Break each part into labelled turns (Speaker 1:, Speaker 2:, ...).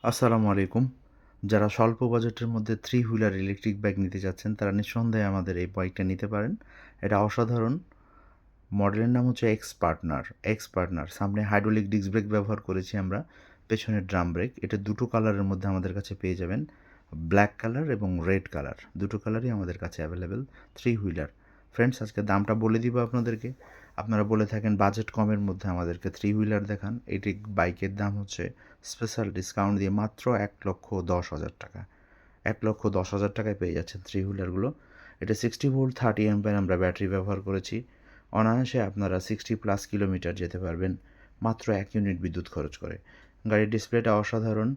Speaker 1: আসসালামু আলাইকুম। যারা স্বল্প বাজেটের মধ্যে থ্রি হুইলার ইলেকট্রিক বাইক নিতে চাচ্ছেন, তারা নিঃসন্দেহে আমাদের এই বাইকটা নিতে পারেন। এটা অসাধারণ। মডেলের নাম হচ্ছে এক্স পার্টনার। সামনে হাইড্রোলিক ডিস্ক ব্রেক ব্যবহার করেছি আমরা, পেছনে ড্রাম ব্রেক। এটা দুটো কালারের মধ্যে আমাদের কাছে পেয়ে যাবেন, ব্ল্যাক কালার এবং রেড কালার। দুটো কালারই আমাদের কাছে অ্যাভেলেবেল। থ্রি হুইলার ফ্রেন্ডস, আজকে দামটা বলে দিব আপনাদেরকে। আপনারা বলে থাকেন বাজেট কমের মধ্যে আমাদেরকে থ্রি হুইলার দেখান। এটি বাইকের দাম হচ্ছে স্পেশাল ডিসকাউন্ট দিয়ে মাত্র 1,10,000 টাকা। 1,10,000 টাকায় পেয়ে যাচ্ছেন থ্রি হুইলারগুলো। এটা 60 ভোল্ট 30 অ্যাম্পিয়ার আমরা ব্যাটারি ব্যবহার করেছি। অনায়াসে আপনারা 60+ কিলোমিটার যেতে পারবেন মাত্র 1 ইউনিট বিদ্যুৎ খরচ করে। গাড়ির ডিসপ্লেটা অসাধারণ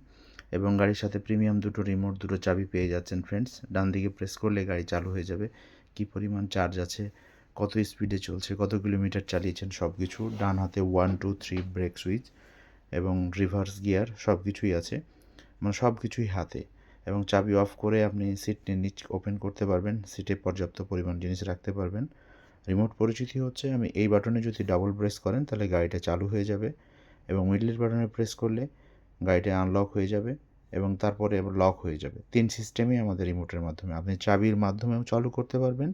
Speaker 1: এবং গাড়ির সাথে প্রিমিয়াম দুটো রিমোট, দুটো চাবি পেয়ে যাচ্ছেন ফ্রেন্ডস। ডান দিকে প্রেস করলে গাড়ি চালু হয়ে যাবে। কী পরিমাণ চার্জ আছে, কত স্পিডে চলছে, কত কিলোমিটার চালিয়েছেন সব কিছু। ডান হাতে 1 2 3 ব্রেক সুইচ এবং রিভার্স গিয়ার সব কিছুই আছে, মানে সব কিছুই হাতে। এবং চাবি অফ করে আপনি সিট নিচ ওপেন করতে পারবেন, সিটে পর্যাপ্ত পরিমাণ জিনিস রাখতে পারবেন। রিমোট পরিচিতি হচ্ছে আমি এই বাটনে যদি ডাবল প্রেস করেন তাহলে গাড়িটা চালু হয়ে যাবে, এবং মিডলের বাটনে প্রেস করলে গাড়িটা আনলক হয়ে যাবে এবং তারপরে আবার লক হয়ে যাবে। 3 সিস্টেমই আমাদের রিমোটের মাধ্যমে, আপনি চাবির মাধ্যমেও চালু করতে পারবেন,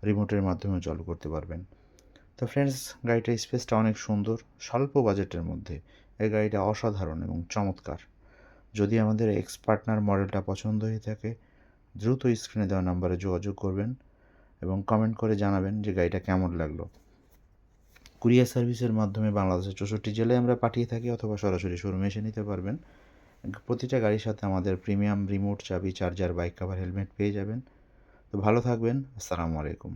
Speaker 1: রিমোটের মাধ্যমেও চালু করতে পারবেন। তো ফ্রেন্ডস, গাড়িটার স্পেসটা অনেক সুন্দর, স্বল্প বাজেটের মধ্যে এই গাড়িটা অসাধারণ এবং চমৎকার। যদি আমাদের এক্স পার্টনার মডেলটা পছন্দ হয়ে থাকে, দ্রুত স্ক্রিনে দেওয়া নাম্বারে যোগাযোগ করবেন এবং কমেন্ট করে জানাবেন যে গাড়িটা কেমন লাগলো। কুরিয়ার সার্ভিসের মাধ্যমে বাংলাদেশের 64 জেলায় আমরা পাঠিয়ে থাকি, অথবা সরাসরি শোরুমে এসে নিতে পারবেন। প্রতিটা গাড়ির সাথে আমাদের প্রিমিয়াম রিমোট, চাবি, চার্জার, বাইক কাভার, হেলমেট পেয়ে যাবেন। তো ভালো থাকবেন। আসসালামু আলাইকুম।